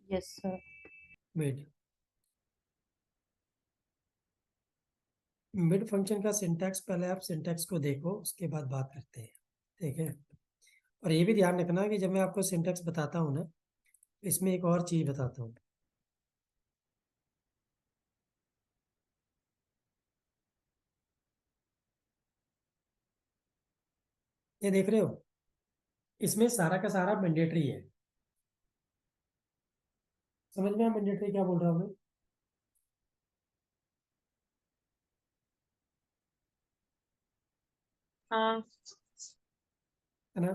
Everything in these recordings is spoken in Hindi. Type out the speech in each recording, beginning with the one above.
Yes sir. Mid. Mid function का सिंटैक्स, पहले आप सिंटैक्स को देखो, उसके बाद बात करते हैं। ठीक है। और ये भी ध्यान रखना कि जब मैं आपको सिंटैक्स बताता हूँ ना, इसमें एक और चीज़ बताता हूँ। ये देख रहे हो, इसमें सारा का सारा मैंडेटरी है। समझ में मैंडेटरी क्या बोल रहा हूँ मैं? हाँ। है ना?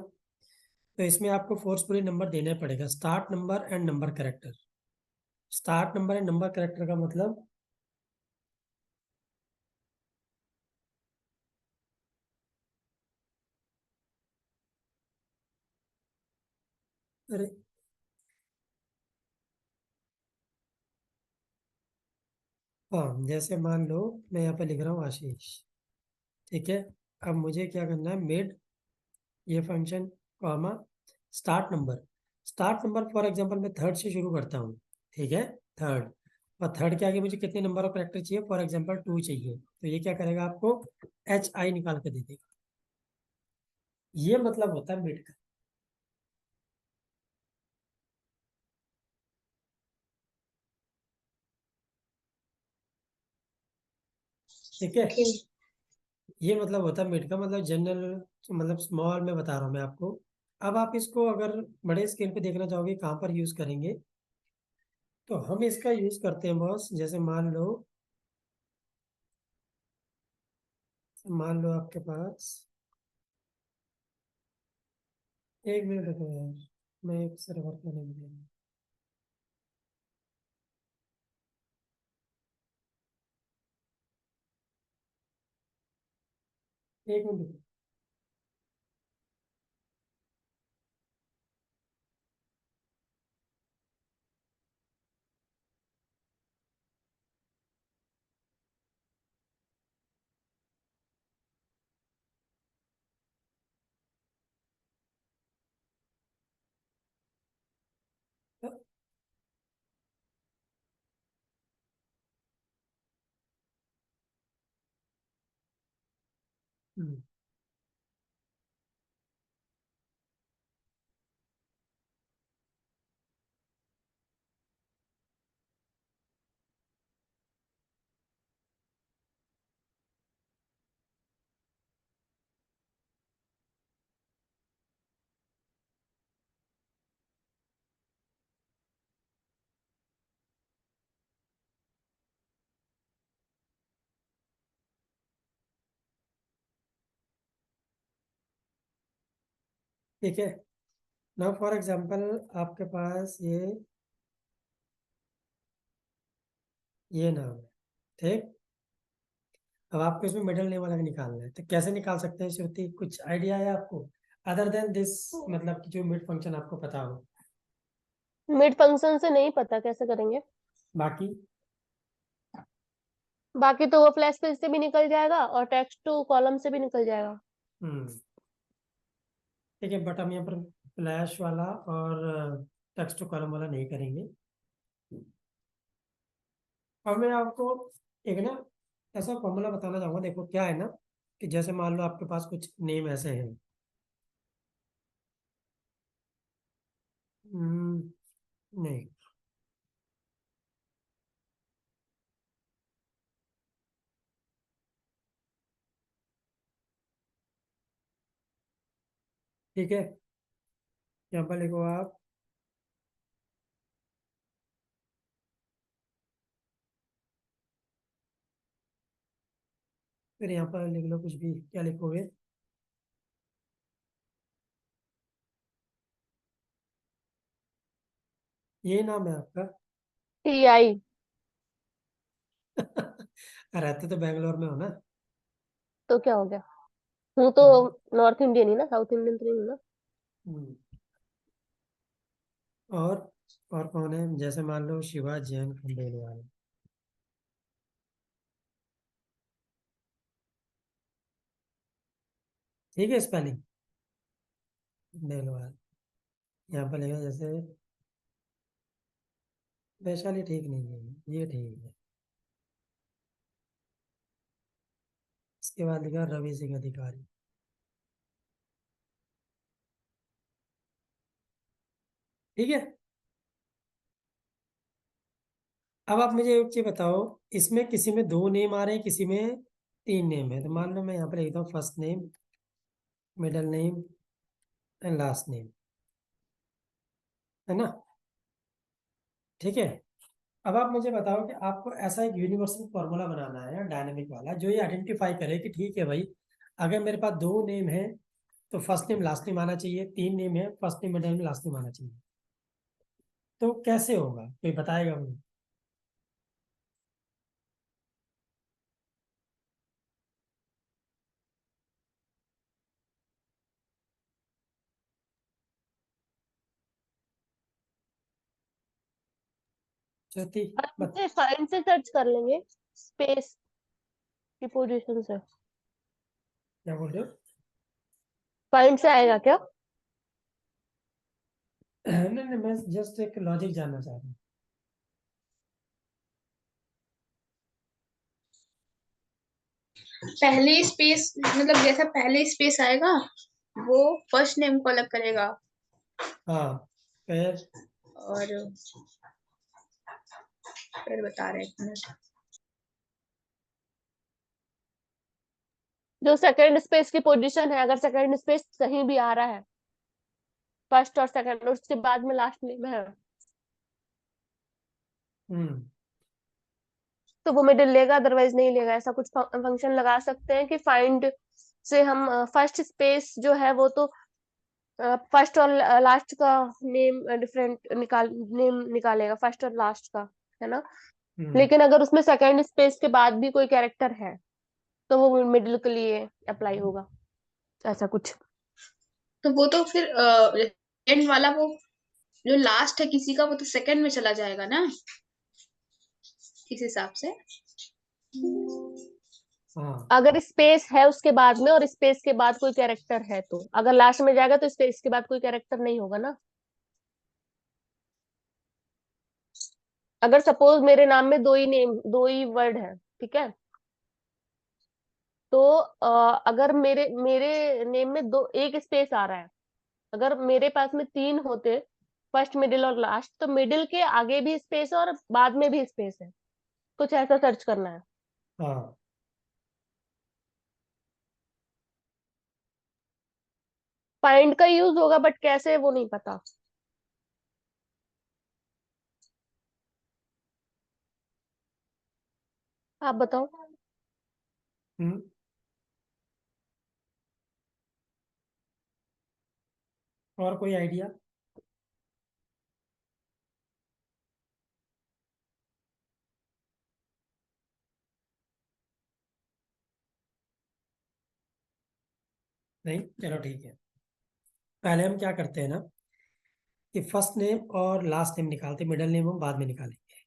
तो इसमें आपको फोर्सफुली नंबर देना पड़ेगा, start number and number character. Start number and number character का मतलब, अरे हाँ, जैसे मान लो मैं यहाँ पे लिख रहा हूँ आशीष। ठीक है। अब मुझे क्या करना है, मिड ये function comma start number. Start number for example मैं थर्ड से शुरू करता हूँ। ठीक है। थर्ड। और थर्ड के आगे मुझे कितने नंबर ऑफ कैरेक्टर चाहिए, फॉर एग्जांपल 2 चाहिए, तो ये क्या करेगा, आपको HI निकाल के दे देगा। ये मतलब होता है मिड का। ठीक है। ओके। ये मतलब होता है मिड का, मतलब जनरल, मतलब स्मॉल में बता रहा हूँ मैं आपको। अब आप इसको अगर बड़े स्केल पे देखना चाहोगे कहाँ पर यूज करेंगे, तो हम इसका यूज करते हैं बॉस। जैसे मान लो आपके पास, एक मिनट रुको यार, मैं एक सर्वर का नेम दे रहा हूँ, एक मिनट रुको। हम्म, ठीक है। नाउ फॉर एग्जांपल आपके पास ये नाम है। ठीक। अब आपको इसमें मिडिल नेम अलग निकालना है, तो कैसे निकाल सकते हैं श्रुति, कुछ आइडिया है आपको, अदर देन दिस, मतलब कि जो मिड फंक्शन आपको पता हो। मिड फंक्शन से नहीं पता, कैसे करेंगे? बाकी बाकी तो वो फ्लैश पेज से भी निकल जाएगा और टेक्स्ट टू कॉलम से भी निकल जाएगा। हम्म ठीक है, बट हम यहाँ पर फ्लैश वाला और टेक्स्ट टू कॉलम वाला नहीं करेंगे। अब मैं आपको एक ना ऐसा फॉर्मूला बताना चाहूंगा। देखो क्या है ना, कि जैसे मान लो आपके पास कुछ नेम ऐसे हैं। नहीं। ठीक है। यहाँ पर लिखो आप, फिर यहाँ पर लिख लो कुछ भी, क्या लिखोगे? ये नाम है आपका? TI। रहते तो बेंगलोर में हो ना? तो क्या हो गया? हूँ तो हम्म, नॉर्थ इंडियन ही ना, साउथ इंडियन तो नहीं हूँ ना। हम्म। और कौन है, जैसे मान लो शिवा जैन खंडेलवाल। ठीक है, स्पेलिंग खंडेलवाल। यहाँ पर लिखा जैसे वैशाली ठीक नहीं है, ये ठीक है। इसके बाद लिखा रवि सिंह अधिकारी। ठीक है। अब आप मुझे एक चीज बताओ, इसमें किसी में दो नेम आ रहे हैं, किसी में तीन नेम है। तो मान लो मैं यहाँ पर लिखता हूँ first name, middle name and last name, है ना? ठीक है। अब आप मुझे बताओ कि आपको ऐसा एक यूनिवर्सल फॉर्मूला बनाना है डायनेमिक वाला, जो ये आइडेंटिफाई करे कि ठीक है भाई, अगर मेरे पास दो नेम है तो फर्स्ट नेम लास्ट नेम आना चाहिए, तीन नेम है first name middle name last name आना चाहिए। तो कैसे होगा, कोई बताएगा मुझे? ज्योति, बत हम फाइंड से सर्च कर लेंगे, स्पेस की पोजीशन से। क्या बोल रहे हो? फाइंड से आएगा क्या? नहीं नहीं, मैं जस्ट एक लॉजिक जानना चाह रहा हूँ। पहले स्पेस मतलब जैसा पहले स्पेस आएगा वो फर्स्ट नेम को अलग करेगा। हाँ, फिर? और फिर बता रहे एक मिनट। जो सेकंड स्पेस की पोजीशन है, अगर सेकंड स्पेस कहीं भी आ रहा है, फर्स्ट और सेकंड, उसके बाद में लास्ट नेम है, हम्म। तो वो मिडिल लेगा, अदरवाइज नहीं लेगा। ऐसा कुछ फंक्शन लगा सकते हैं कि फाइंड से हम फर्स्ट स्पेस जो है वो तो फर्स्ट और लास्ट का नेम डिफरेंट नेम निकालेगा, फर्स्ट और लास्ट का, है ना? हम्म। लेकिन अगर उसमें सेकंड स्पेस के बाद भी कोई कैरेक्टर है तो वो मिडिल के लिए अप्लाई होगा, ऐसा कुछ। तो वो तो फिर सेकंड वाला वो जो लास्ट है किसी का वो तो सेकंड में चला जाएगा ना इस हिसाब से। हाँ। अगर स्पेस है उसके बाद में और स्पेस के बाद कोई कैरेक्टर है, तो अगर लास्ट में जाएगा तो स्पेस के बाद कोई कैरेक्टर नहीं होगा ना। अगर सपोज मेरे नाम में दो ही वर्ड है, ठीक है, तो अगर मेरे मेरे नेम में दो एक स्पेस आ रहा है, अगर मेरे पास में तीन होते, फर्स्ट मिडिल और लास्ट, तो मिडिल के आगे भी स्पेस है और बाद में भी स्पेस है, कुछ ऐसा सर्च करना है। हाँ। फाइंड का यूज होगा, बट कैसे वो नहीं पता। आप बताओ। हम्म। और कोई आइडिया? नहीं, चलो ठीक है। पहले हम क्या करते हैं ना, कि फर्स्ट नेम और लास्ट नेम निकालते, मिडल नेम हम बाद में निकालेंगे।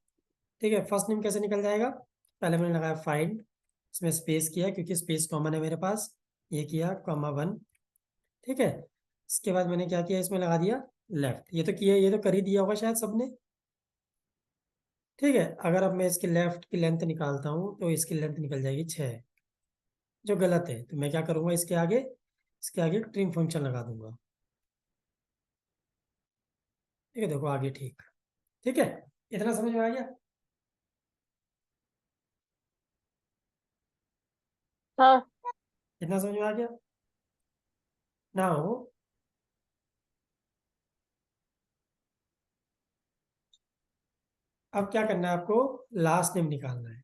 ठीक है, फर्स्ट नेम कैसे निकल जाएगा? पहले मैंने लगाया फाइंड, इसमें स्पेस किया क्योंकि स्पेस कॉमन है मेरे पास, ये किया कॉमा वन। ठीक है। इसके बाद मैंने क्या किया, इसमें लगा दिया लेफ्ट। ये तो किया, ये तो कर ही दिया होगा शायद सबने। ठीक है। अगर अब मैं इसकी लेफ्ट की लेंथ निकालता हूँ तो इसकी लेंथ निकल जाएगी 6, जो गलत है। तो मैं क्या करूंगा, इसके आगे ट्रिम फंक्शन लगा दूंगा। ठीक है, देखो आगे ठीक। ठीक है, इतना समझ में आ गया? हाँ। इतना समझ में आ गया ना हो? अब क्या करना है आपको, लास्ट नेम निकालना है।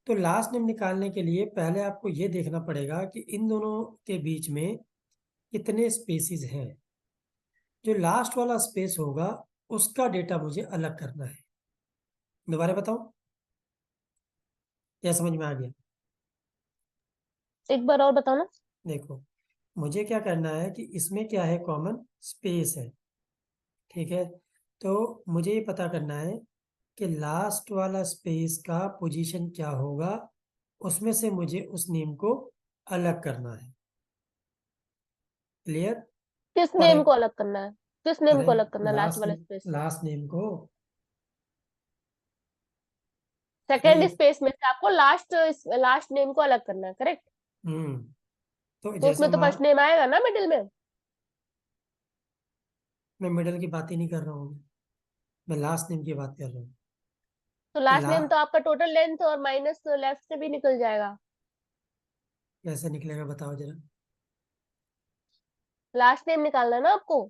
तो लास्ट नेम निकालने के लिए पहले आपको ये देखना पड़ेगा कि इन दोनों के बीच में कितने स्पेसिस हैं। जो लास्ट वाला स्पेस होगा उसका डेटा मुझे अलग करना है। दोबारा बताओ, या समझ में आ गया? एक बार और बताओ ना। देखो, मुझे क्या करना है कि इसमें क्या है, कॉमन स्पेस है। ठीक है। तो मुझे ये पता करना है कि लास्ट वाला स्पेस का पोजीशन क्या होगा, उसमें से मुझे उस नेम को अलग करना है। क्लियर? किस और नेम एक, को अलग करना है? किस नेम अरे को अलग करना है लास्ट वाले लास्ट स्पेस से? लास्ट नेम को, सेकेंड नहीं। स्पेस में से आपको लास्ट नेम को अलग करना है, करेक्ट? तो तो जैसे उसमें तो फर्स्ट नेम आएगा ना मिडिल में। मैं मिडिल की बात ही नहीं कर रहा हूँ, मैं लास्ट नेम की बात कर रहा हूँ। तो लास्ट ला नेम तो आपका टोटल लेंथ और माइनस लेफ्ट से भी निकल जाएगा। कैसे निकलेगा बताओ जरा। लास्ट नेम निकालना है ना आपको।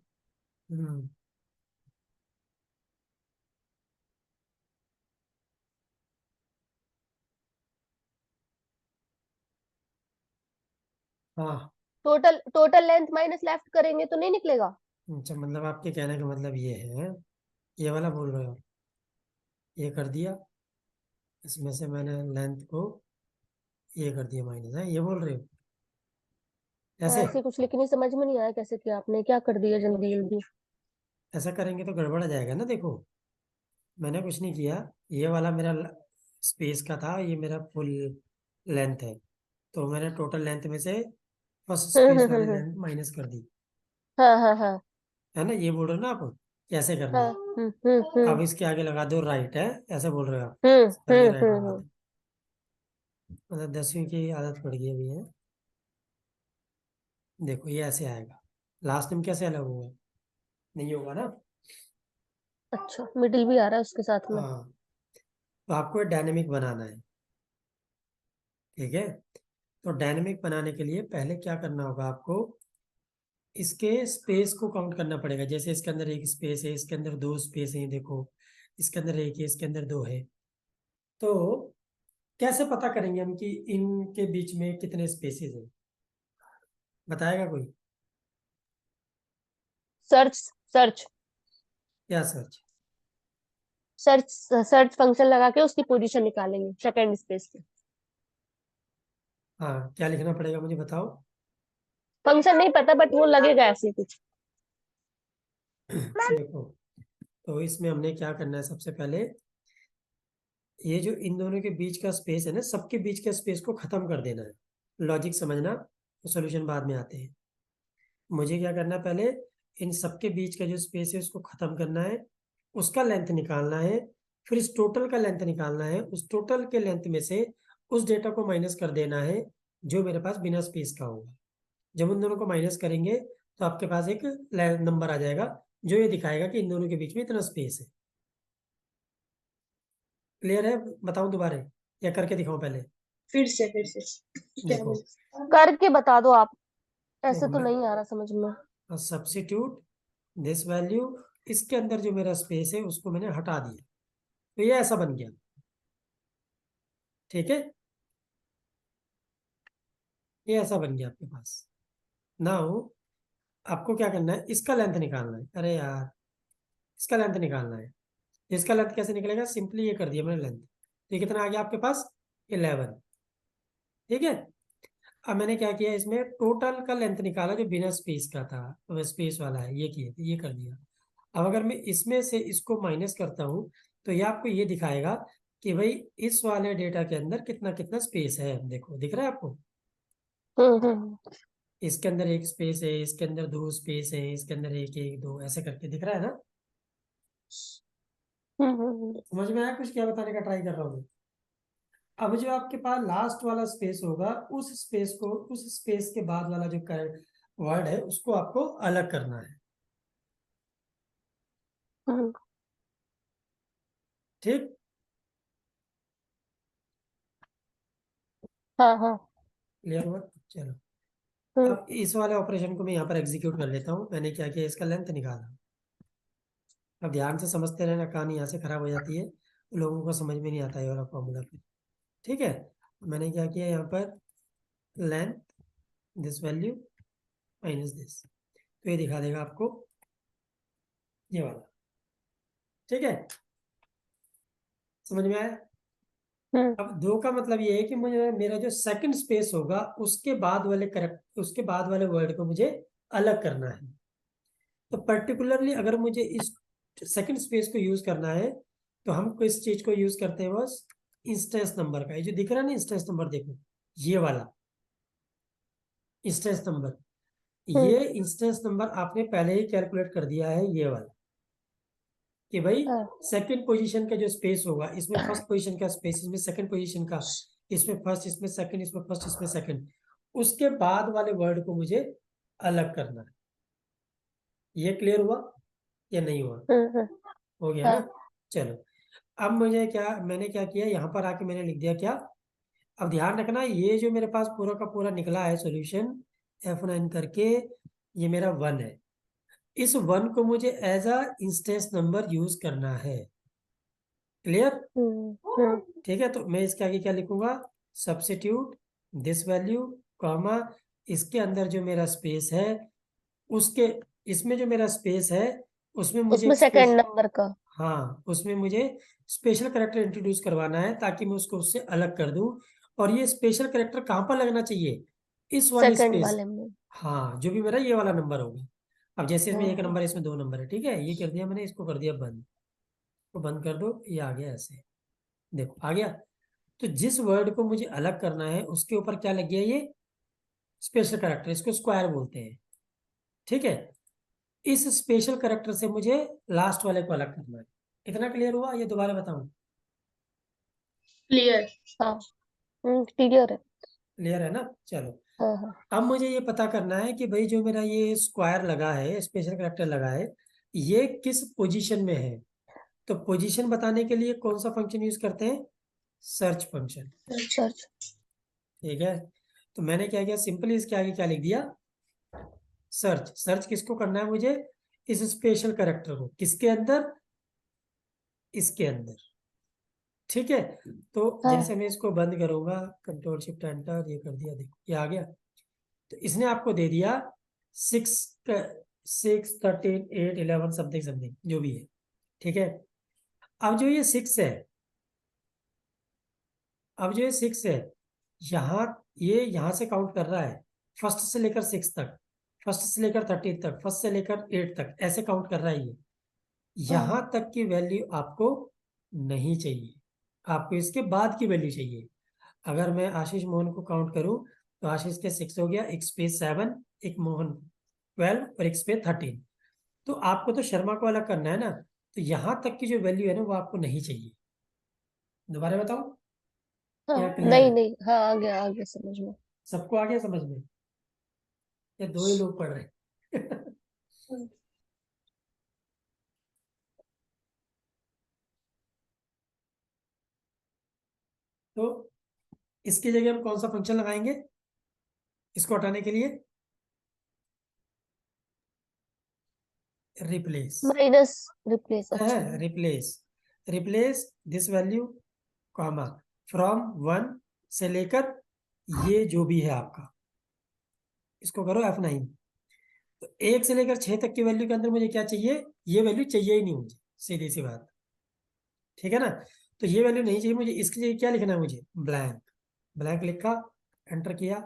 हम्म हाँ। Total total length minus left करेंगे तो नहीं निकलेगा। अच्छा, मतलब आपके कहने का मतलब ये है, ये वाला बोल रहे हो, ये कर दिया, इसमें से मैंने लेंथ को ये कर दिया माइनस, है ये बोल रहे हो ऐसे? ऐसे कुछ लेकिन समझ में नहीं आया कैसे किया आपने, क्या कर दिया जल्दी जल्दी। ऐसा करेंगे तो गड़बड़ आ जाएगा ना। देखो, मैंने कुछ नहीं किया, ये वाला मेरा स्पेस का था, ये मेरा फुल लेंथ है, तो मैंने टोटल लेंथ में से फर्स्ट स्पेस वाली हम्म। लेंथ माइनस कर दी, हाँ हाँ हाँ है ना? ये बोल रहे हो ना आप, कैसे करना हाँ। है? अब इसके आगे लगा दो राइट, है ऐसे बोल रहे हो आप? चलिए राइट लगा दो, मतलब 10वीं की आदत पड़ गई अभी है। देखो ये ऐसे आएगा, लास्ट नेम कैसे अलग होगा? नहीं होगा ना। अच्छा, मिडिल भी आ रहा है उसके साथ में। हाँ, तो आपको डायनेमिक बनाना है, ठीक है? तो डायनेमिक बनाने के लिए पहले क्या करना होगा आपको, इसके स्पेस को काउंट करना पड़ेगा। जैसे इसके अंदर एक स्पेस है, इसके अंदर दो स्पेस हैं, देखो इसके अंदर एक है, इसके अंदर दो है। तो कैसे पता करेंगे हम कि इनके बीच में कितने स्पेसेस हैं? बताएगा कोई? सर्च सर्च क्या सर्च? सर्च सर्च फंक्शन लगा के उसकी पोजीशन निकालेंगे सेकंड स्पेस पे। हाँ, क्या लिखना पड़ेगा मुझे बताओ। फंक्शन नहीं पता बट वो लगेगा ऐसे ही कुछ। देखो, तो इसमें हमने क्या करना है, सबसे पहले ये जो इन दोनों के बीच का स्पेस है ना, सबके बीच के स्पेस को खत्म कर देना है। लॉजिक समझना, तो सॉल्यूशन बाद में आते हैं। मुझे क्या करना है, पहले इन सबके बीच का जो स्पेस है उसको खत्म करना है, उसका लेंथ निकालना है, फिर इस टोटल का लेंथ निकालना है, उस टोटल के लेंथ में से उस डेटा को माइनस कर देना है जो मेरे पास बिना स्पेस का होगा। जब उन दोनों को माइनस करेंगे तो आपके पास एक नंबर आ जाएगा जो ये दिखाएगा कि इन दोनों के बीच में इतना स्पेस है। क्लियर है? बताऊं दोबारा या करके दिखाऊं पहले? फिर से क्या देखो, बोल। करके बता दो आप, ऐसे देखो तो मैं नहीं आ रहा समझ में। सब्स्टिट्यूट दिस वैल्यू, इसके अंदर जो मेरा स्पेस है उसको मैंने हटा दिया, तो ये ऐसा बन गया, ठीक है? ये ऐसा बन गया आपके पास। नाउ आपको क्या करना है, इसका लेंथ निकालना है। अरे यार, इसका लेंथ निकालना है। इसका लेंथ कैसे निकलेगा? सिंपली ये कर दिया मैंने लेंथ, ये कितना आ गया आपके पास? 11, ठीक है? अब मैंने क्या किया, इसमें टोटल का लेंथ निकाला जो बिना स्पेस का था, तो स्पेस वाला है ये किए, तो ये कर दिया। अब अगर मैं इसमें से इसको माइनस करता हूँ तो ये आपको ये दिखाएगा कि भाई इस वाले डेटा के अंदर कितना कितना स्पेस है। देखो दिख रहा है आपको? हम्म। इसके अंदर एक स्पेस है, इसके अंदर दो स्पेस है, इसके अंदर एक एक दो ऐसे करके दिख रहा है ना? समझ में आया कुछ क्या बताने का ट्राई कर रहा हूँ मैं? अब जो आपके पास लास्ट वाला स्पेस होगा, उस स्पेस को, उस स्पेस के बाद वाला जो वर्ड है उसको आपको अलग करना है, हम्म। ठीक? हाँ हाँ। क्लियर हुआ? चलो, हम्म अब इस वाले ऑपरेशन को मैं यहाँ पर एग्जीक्यूट कर लेता हूँ। मैंने क्या किया, इसका लेंथ निकाला। अब ध्यान से समझते रहना, कहानी यहाँ से खराब हो जाती है, लोगों को समझ में नहीं आता ये वाला फॉर्मूला फिर, ठीक है? मैंने क्या किया यहाँ पर, length this value minus this, तो ये दिखा देगा आपको ये वाला, ठीक है? समझ में आया? हम्म अब दो का मतलब ये है कि मुझे मेरा जो सेकंड स्पेस होगा उसके बाद वाले करेक्ट, उसके बाद वाले वर्ड को मुझे अलग करना है। तो पर्टिकुलरली अगर मुझे इस सेकंड स्पेस को यूज करना है तो हम किस चीज को यूज करते हैं, बस इंस्टेंस नंबर का। ये जो दिख रहा है ना इंस्टेंस नंबर, देखो ये वाला इंस्टेंस नंबर, हम्म ये इंस्टेंस नंबर आपने पहले ही कैलकुलेट कर दिया है, ये वाला, कि भाई हाँ, सेकंड पोजीशन का जो स्पेस होगा, इसमें फर्स्ट पोजीशन का स्पेस, इसमें सेकंड पोजीशन का, इसमें फर्स्ट, इसमें सेकंड, इसमें फर्स्ट, इसमें सेकंड, उसके बाद वाले वर्ड को मुझे अलग करना है। ये क्लियर हुआ या नहीं हुआ? हम्म, हो गया हाँ, ना? चलो, अब मुझे क्या, मैंने क्या किया, यहाँ पर आके मैंने लिख दिया क्या, अब ध्यान रखना, ये जो मेरे पास पूरा का पूरा निकला है सॉल्यूशन F9 करके, ये मेरा 1 है। इस 1 को मुझे as a instance number use करना है। क्लियर? ठीक है, तो मैं इसके आगे क्या लिखूंगा, सब्स्टिट्यूट दिस वैल्यू कॉमा, इसके अंदर जो मेरा स्पेस है, उसके, इसमें जो मेरा स्पेस है उसमें मुझे उसमें एक सेकंड नंबर का। हाँ, उसमें मुझे स्पेशल करेक्टर इंट्रोड्यूस करवाना है ताकि मैं उसको उससे अलग कर दूं। और ये स्पेशल करेक्टर कहाँ पर लगना चाहिए, इस वाले सेकंड स्पेस, वाले में। हाँ, जो भी मेरा ये वाला नंबर होगा। अब जैसे इसमें एक हाँ, नंबर है, इसमें 2 नंबर है, ठीक है, ये कर दिया मैंने, इसको कर दिया बंद, तो बंद कर दो, ये आ गया ऐसे, देखो आ गया। तो जिस वर्ड को मुझे अलग करना है उसके ऊपर क्या लग गया, ये स्पेशल करेक्टर, इसको स्क्वायर बोलते हैं। ठीक है, इस स्पेशल करेक्टर से मुझे लास्ट वाले को अलग करना है। इतना क्लियर हुआ? ये दोबारा बताऊं? क्लियर। हाँ, क्लियर है। क्लियर है ना? चलो, हाँ, हाँ, अब मुझे ये पता करना है कि भाई जो मेरा ये स्क्वायर लगा है, स्पेशल करेक्टर लगा है, ये किस पोजीशन में है। तो पोजीशन बताने के लिए कौन सा फंक्शन यूज करते हैं, सर्च फंक्शन। सर्च। ठीक है, तो मैंने क्या किया, सिंपली इसके आगे क्या लिख दिया, सर्च। सर्च किसको करना है मुझे, इस स्पेशल करेक्टर को, किसके अंदर, इसके अंदर। ठीक है, तो हाँ, जैसे मैं इसको बंद करूंगा, कंट्रोल शिफ्ट एंटर, ये कर दिया, देखो ये आ गया। तो इसने आपको दे दिया 6, 6, 13, 8, 11 समथिंग समथिंग जो भी है। ठीक है, अब जो ये 6 है, अब जो ये 6 है, यहाँ, ये यहाँ से काउंट कर रहा है, फर्स्ट से लेकर 6 तक, फर्स्ट से लेकर 13 तक, फर्स्ट से लेकर 8 तक, ऐसे काउंट कर रहा है ये। हाँ, यहाँ तक की वैल्यू आपको नहीं चाहिए, आपको इसके बाद की वैल्यू चाहिए। अगर मैं आशीष मोहन को काउंट करूं, तो आशीष के 6 हो गया, एक स्पेस 7, एक मोहन 12 और एक स्पेस 13। तो आपको तो शर्मा को अलग करना है ना, तो यहां तक की जो वैल्यू है ना वो आपको नहीं चाहिए। दोबारा बताओ, हाँ, क्या क्लियर नहीं है? नहीं, हाँ, आ गया समझ में। सबको आ गया समझ में? ये 2 ही लोग पढ़ रहे हैं। हम्म, तो इसकी जगह हम कौन सा फंक्शन लगाएंगे इसको हटाने के लिए, रिप्लेस। माइनस, रिप्लेस, अच्छा। Replace, replace this value comma from 1 से लेकर, ये जो भी है आपका, इसको करो F9। तो 1 से लेकर 6 तक की वैल्यू के अंदर मुझे क्या चाहिए, ये वैल्यू चाहिए ही नहीं मुझे, सीधी सी बात। ठीक है ना? तो ये वैल्यू नहीं चाहिए मुझे, इसके लिए क्या लिखना है मुझे, ब्लैंक। ब्लैंक लिखा, एंटर किया,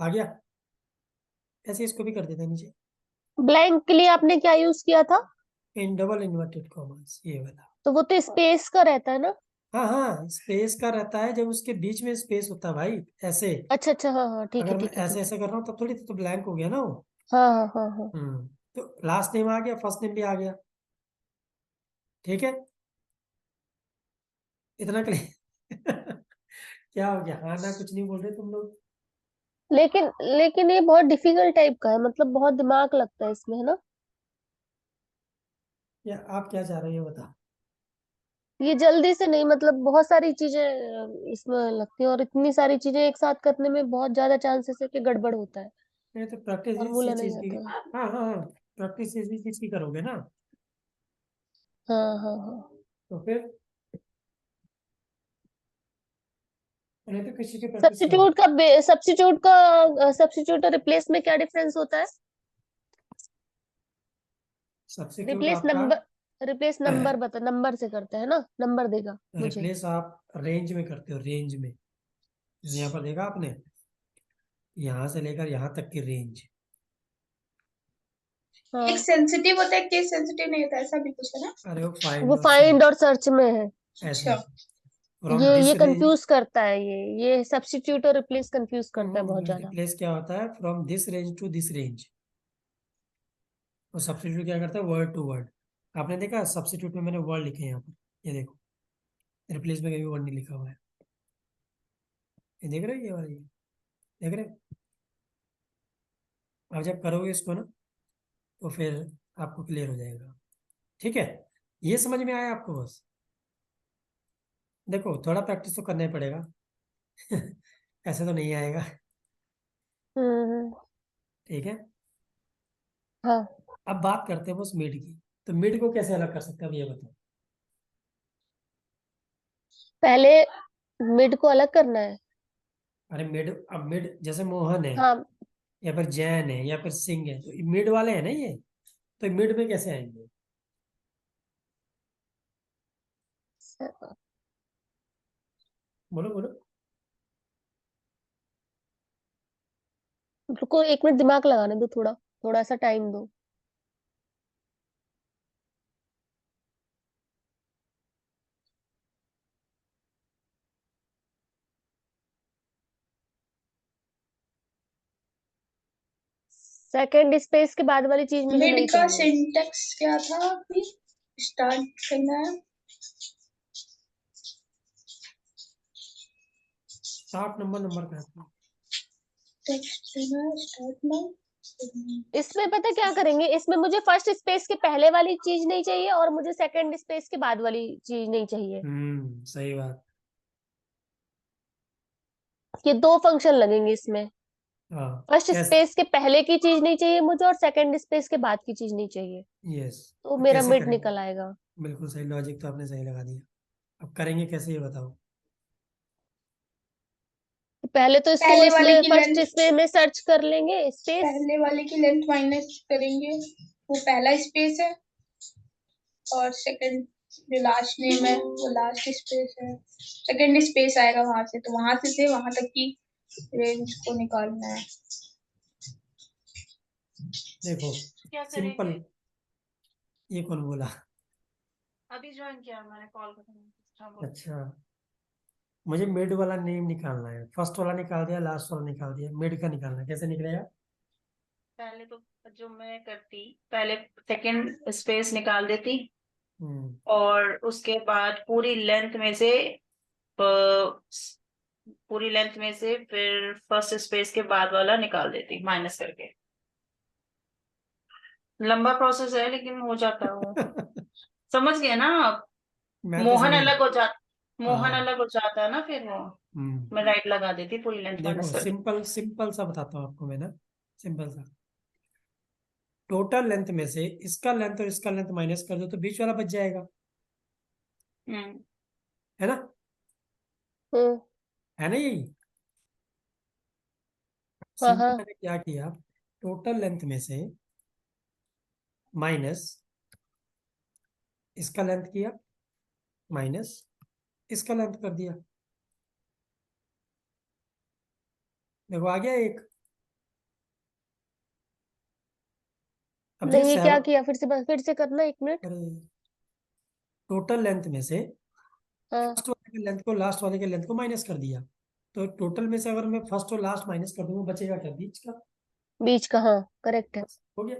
आ गया। ऐसे इसको भी कर देते हैं नीचे, ब्लैंक के लिए आपने क्या यूज किया था? इन डबल इन्वर्टेड कॉमास, ये वाला। तो वो तो स्पेस का रहता है ना? हाँ हाँ, स्पेस का रहता है जब उसके बीच में स्पेस होता है भाई, ऐसे। अच्छा, अच्छा, हाँ, हाँ, ठीक है, अगर मैं ठीक है, ऐसे ठीक है। ऐसे कर रहा हूँ तब थोड़ी, तो ब्लैंक हो गया ना वो। हाँ, हाँ, हाँ, हाँ। तो लास्ट नेम आ गया, फर्स्ट नेम भी आ गया। ठीक है, इतना क्लियर? क्या हो गया, हाँ ना, कुछ नहीं बोल रहे तुम लोग? लेकिन लेकिन ये बहुत डिफिकल्ट टाइप का है, मतलब बहुत दिमाग लगता है इसमें, है ना? या आप क्या चाह रहे हो ये बता। ये जल्दी से नहीं, मतलब बहुत सारी चीजें इसमें लगती हैं, और इतनी सारी चीजें एक साथ करने में बहुत ज्यादा चांसेस है कि गड़बड़ होता है। नहीं तो प्रैक्टिस इसी फॉर्मूला नहीं चीज की, आता है। हाँ हाँ हाँ, प्रैक्टिस इसी चीज की करोगे ना, हाँ, हाँ, हाँ। तो फिर, नहीं तो किसी की प्रैक्टिस करो। सब्स्टिट्यूट और रिप्लेस में क्या डिफरेंस होता है? सब्स्टिट्यूट रिप्लेस आपका, नंबर, रिप्लेस नंबर बता, नंबर से करते हैं ना, नंबर देगा मुझे। रिप्लेस आप रेंज में करते हो, रेंज में। यहाँ पर देखा आपने, यहाँ से लेकर यहाँ तक की रेंज। एक हाँ, सेंसिटिव होता है, केस सेंसिटिव नहीं होता, ऐसा भी कुछ है ना? अरे वो वो फाइंड और फाइंड और सर्च में है। ऐसे, अच्छा। फ्रॉम ये दिस रेंज। कंफ्यूज करता है, ये सब्स्टिट्यूट और रिप्लेस कंफ्यूज करता है बहुत ज्यादा। रिप्लेस क्या होता है, from this range to this range. और सब्स्टिट्यूट क्या करता है, वर्ड टू वर्ड। आपने देखा सब्स्टिट्यूट में मैंने वर्ड लिखे हैं यहाँ पर, ये देखो, रिप्लेस में कहीं वर्ड नहीं लिखा हुआ है, ये देख रहे हो, ये वाला, ये देख रहे हो। अब जब करोगे इसको ना तो फिर आपको क्लियर हो जाएगा। ठीक है, ये समझ में आया आपको? बस देखो थोड़ा प्रैक्टिस तो करना ही पड़ेगा। ऐसे तो नहीं आएगा। हम्म। ठीक है, हाँ, अब बात करते हैं बस मिड की। तो मिड को कैसे अलग कर सकते हैं, अब ये बताओ। पहले मिड को अलग करना है। अरे मिड, अब मिड जैसे मोहन है हाँ, या फिर जैन है या फिर सिंह है, तो मिड वाले हैं ना ये, तो मिड में कैसे आएंगे? बोलो बोलो। रुको 1 मिनट, दिमाग लगाने दो, थोड़ा थोड़ा सा टाइम दो। सेकंड स्पेस के बाद वाली चीज मुझे मिड नहीं का चाहिए। सिंटेक्स क्या था अभी? स्टार्ट करना है। स्टार्ट नंबर, नंबर का है। टेक्स्ट देना है, स्टार्ट नाउ। इसमें पता क्या करेंगे, इसमें मुझे फर्स्ट स्पेस के पहले वाली चीज नहीं चाहिए और मुझे सेकंड स्पेस के बाद वाली चीज नहीं चाहिए। सही बात। ये दो फंक्शन लगेंगे इसमें। हाँ, फर्स्ट कैसे? स्पेस के पहले की चीज नहीं चाहिए मुझे और सेकंड स्पेस के बाद की चीज नहीं चाहिए। यस। तो तो मेरा कैसे मिड करेंगे? निकल आएगा। बिल्कुल सही लॉजिक तो आपने सही लगा दिया। अब करेंगे कैसे, ये बताओ। तो पहले तो इसको पहले वाले इसमें की फर्स्ट लेंथ, स्पेस में सर्च कर लेंगे स्पेस। पहले वाले की लेंथ माइनस करेंगे, वो पहला स्पेस है, और सेकंड जो लास्ट नेम है वो लास्ट स्पेस है, सेकंड स्पेस आएगा वहां से, तो वहां से वहां तक की रेंज को निकालना है। देखो क्या सिंपल, करेंगे? ये कौन बोला? अभी ज्वाइन किया मैंने, कॉल खत्म। हाँ, बोलो। अच्छा, मुझे मिड वाला नेम निकालना है। फर्स्ट वाला निकाल दिया, लास्ट वाला निकाल दिया, मिड का निकालना है, कैसे निकलेगा? पहले तो जो मैं करती, पहले सेकंड स्पेस निकाल देती, हम्म और उसके बाद पूरी लेंथ में से फिर फर्स्ट स्पेस के बाद वाला निकाल देती माइनस करके। लंबा प्रोसेस है लेकिन हो जाता है वो। समझ गए ना आप? मैं तो मोहन समझ अलग गया। हो जा मोहन हाँ। अलग हो जाता है ना फिर वो। हम्म मैं राइट लगा देती पूरी लेंथ देखो माइनस करके। सिंपल सिंपल सा बताता हूँ आपको मैं ना, सिंपल सा। टोटल लेंथ में से इसका लेंथ और इसका लेंथ माइनस कर दो तो बीच वाला बच जाएगा, हम्म। है ना? हम्म। है ना यही? हाँ सिंपल हाँ। मैंने क्या किया, टोटल लेंथ में से माइनस इसका लेंथ किया, माइनस इसका लेंथ कर दिया। देखो आ गया एक। अब देखिए नहीं, ये क्या सेवन, किया, फिर से करना, 1 मिनट। अरे टोटल लेंथ में से हाँ, फर्स्ट वाले के लेंथ को लास्ट वाले के लेंथ को माइनस कर दिया, तो टोटल में से अगर मैं फर्स्ट और लास्ट माइनस कर दूंगा बचेगा क्या, बीच का। बीच का, हाँ करेक्ट है। बस हो गया।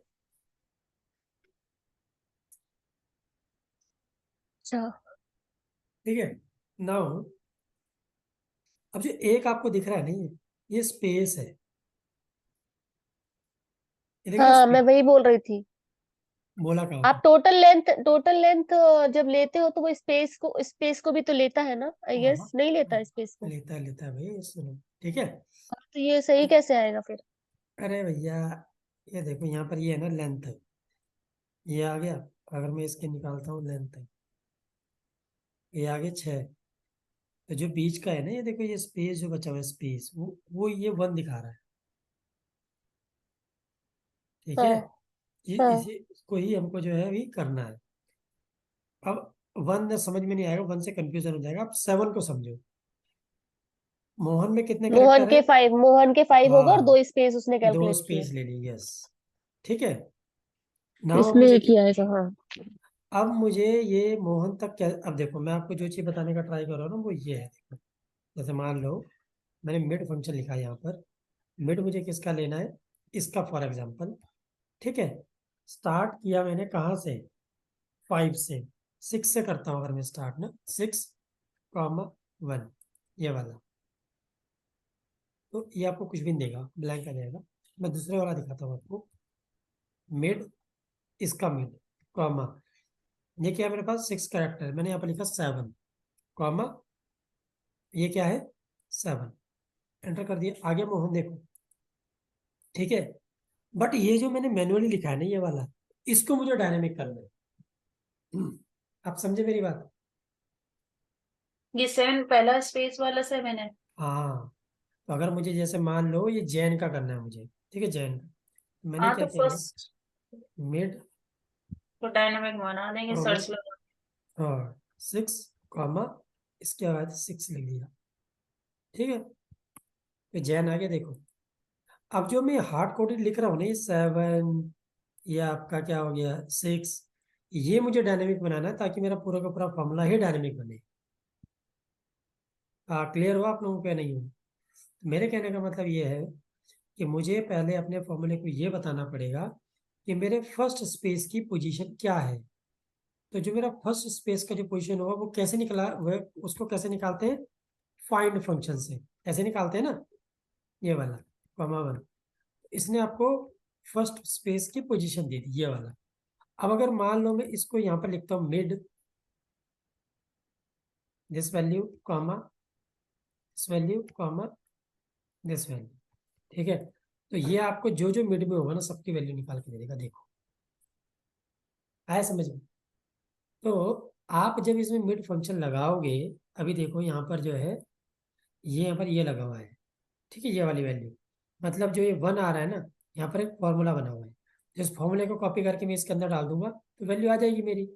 अच्छा। ठीक है, नाउ अब जो एक आपको दिख रहा है ना, ये स्पेस है, ये देख रहे हो हाँ, मैं स्पेस, वही बोल रही थी। बोला कहाँ आप था? टोटल लेंथ जब लेते हो तो वो स्पेस को भी तो लेता है ना, आई हाँ गेस नहीं लेता हाँ, स्पेस को। लेता है भाई, सुनो। ठीक है, हाँ, तो ये सही कैसे आएगा फिर? अरे भैया ये देखो यहाँ पर ये है ना लेंथ, ये आ गया। अगर मैं इसके निकालता हूँ लेंथ, ये आगे 6, तो जो बीच का है ना, ये देखो ये स्पेस जो बचा हुआ है स्पेस, वो ये 1 दिखा रहा है। ठीक है, हाँ ये हाँ इसी इसको ही हमको जो है अभी करना है। अब 1 समझ में नहीं आएगा, 1 से कंफ्यूजन हो जाएगा। अब 7 को समझो। मोहन में कितने करेक्टर है? मोहन के 5 होगा और हाँ, 2 स्पेस उसने 2 कैलकुलेट किए। स्पेस ले ली, यस। ठीक है, नाउ इसमें मुझे एक ही आएगा, हाँ। अब मुझे ये मोहन तक क्या, अब देखो मैं आपको जो चीज बताने का ट्राई कर रहा हूँ ना वो ये है, देखो। जैसे मान लो मैंने मिड फंक्शन लिखा है यहाँ पर, मिड मुझे किसका लेना है, इसका फॉर एग्जाम्पल। ठीक है, स्टार्ट किया मैंने कहाँ से, 5 से, 6 से करता हूँ अगर मैं स्टार्ट ना, 6,1 ये वाला, तो ये आपको कुछ भी नहीं देगा, ब्लैंक आ जाएगा। मैं दूसरे वाला दिखाता हूँ आपको, मिड, इसका मिड, कॉमा, ये क्या है मेरे पास 6 कैरेक्टर, मैंने यहाँ पर लिखा 7, कॉमा, ये क्या है 7, एंटर कर दिया, आगे मोहन देखो, ठीक है। बट ये जो मैंने मैनुअली लिखा है ना ये वाला, इसको मुझे डायनेमिक करना है। आप समझे मेरी बात? ये 7 पहला स्पेस वाला 7 है। हाँ, तो अगर मुझे जैसे मान लो ये जैन का करना है मुझे, ठीक है, जैन का, मैंने हाँ क्या तो किया, फर्स्ट मिड, तो डायनामिक बना देंगे, कॉमा, सर्च लगा। और 6, कॉमा, इसके बाद 6 लिख दिया, ठीक है। तो जैन आगे देखो, अब जो मैं हार्ड कोडेड लिख रहा हूँ ना, ये 7, ये आपका क्या हो गया 6, ये मुझे डायनेमिक बनाना है ताकि मेरा पूरा का पूरा फॉर्मूला ही डायनेमिक बने। क्लियर हुआ आप लोगों को या नहीं हुआ? मेरे कहने का मतलब ये है कि मुझे पहले अपने फॉर्मूले को ये बताना पड़ेगा कि मेरे फर्स्ट स्पेस की पोजीशन क्या है। तो जो मेरा फर्स्ट स्पेस का जो पोजीशन होगा वो कैसे निकला, वह उसको कैसे निकालते हैं, फाइंड फंक्शन से, ऐसे निकालते हैं ना, ये वाला, कॉमा 1, इसने आपको फर्स्ट स्पेस की पोजीशन दे दी, ये वाला। अब अगर मान लो मैं इसको यहाँ पर लिखता हूँ mid, this value, comma, this value, comma, this value, ठीक है। तो ये आपको जो जो मिड में होगा ना सबकी वैल्यू निकाल के दे देगा, देखो आया समझ में? तो आप जब इसमें मिड फंक्शन लगाओगे, अभी देखो यहाँ पर जो है, ये यहाँ पर ये लगा हुआ है, ठीक है, ये वाली वैल्यू, मतलब जो ये 1 आ रहा है ना, यहाँ पर एक फॉर्मूला बना हुआ है, जिस फॉर्मूले को कॉपी करके मैं इसके अंदर डाल दूंगा तो वैल्यू आ जाएगी मेरी,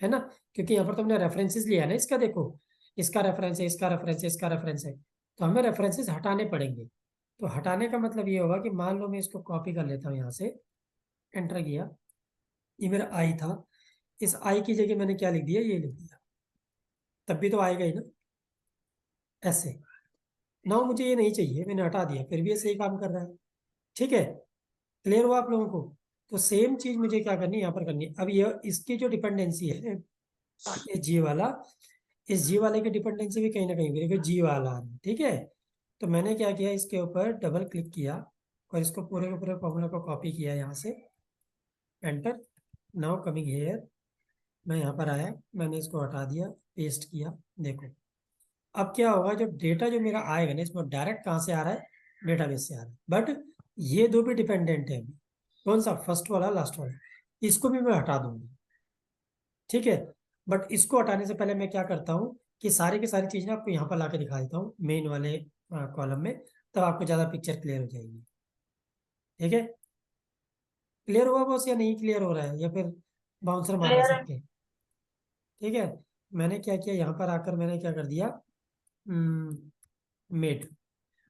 है ना। क्योंकि यहाँ पर तुमने रेफरेंसेस लिया है ना इसका, देखो इसका रेफरेंस है, इसका रेफरेंस है, इसका रेफरेंस है, तो हमें रेफरेंसेस हटाने पड़ेंगे। तो हटाने का मतलब ये होगा कि मान लो मैं इसको कॉपी कर लेता हूँ यहाँ से, एंटर किया, ये मेरा आई था, इस आई की जगह मैंने क्या लिख दिया, ये लिख दिया, तब भी तो आएगा ही ना, ऐसे। ना मुझे ये नहीं चाहिए, मैंने हटा दिया, फिर भी ये सही काम कर रहा है, ठीक है। क्लियर हुआ आप लोगों को? तो सेम चीज मुझे क्या करनी है, यहाँ पर करनी है। अब ये इसकी जो डिपेंडेंसी है, ये जी वाला, इस जी वाले की डिपेंडेंसी भी कहीं ना कहीं देखो जी वाला आ रहा है, ठीक है। तो मैंने क्या किया, इसके ऊपर डबल क्लिक किया और इसको पूरे के पूरे फॉर्मूला को कॉपी किया यहाँ से, एंटर, नाउ कमिंग हेयर, मैं यहाँ पर आया, मैंने इसको हटा दिया, पेस्ट किया, देखो अब क्या होगा, जो डेटा जो मेरा आएगा ना इसमें डायरेक्ट कहाँ से आ रहा है, डेटाबेस से आ रहा है। बट ये दो भी डिपेंडेंट है अभी, कौन सा, फर्स्ट वाला, लास्ट वाला, इसको भी मैं हटा दूंगा, ठीक है। बट इसको हटाने से पहले मैं क्या करता हूँ कि सारी की सारी चीजें आपको यहाँ पर ला के दिखा देता हूँ मेन वाले कॉलम में, तब आपको ज्यादा पिक्चर क्लियर हो जाएगी, ठीक है। क्लियर हुआ बॉस या नहीं क्लियर हो रहा है, या फिर बाउंसर मार रहा है क्लियर है। सबके? ठीक है। मैंने क्या किया, यहाँ पर आकर मैंने क्या कर दिया, मिड,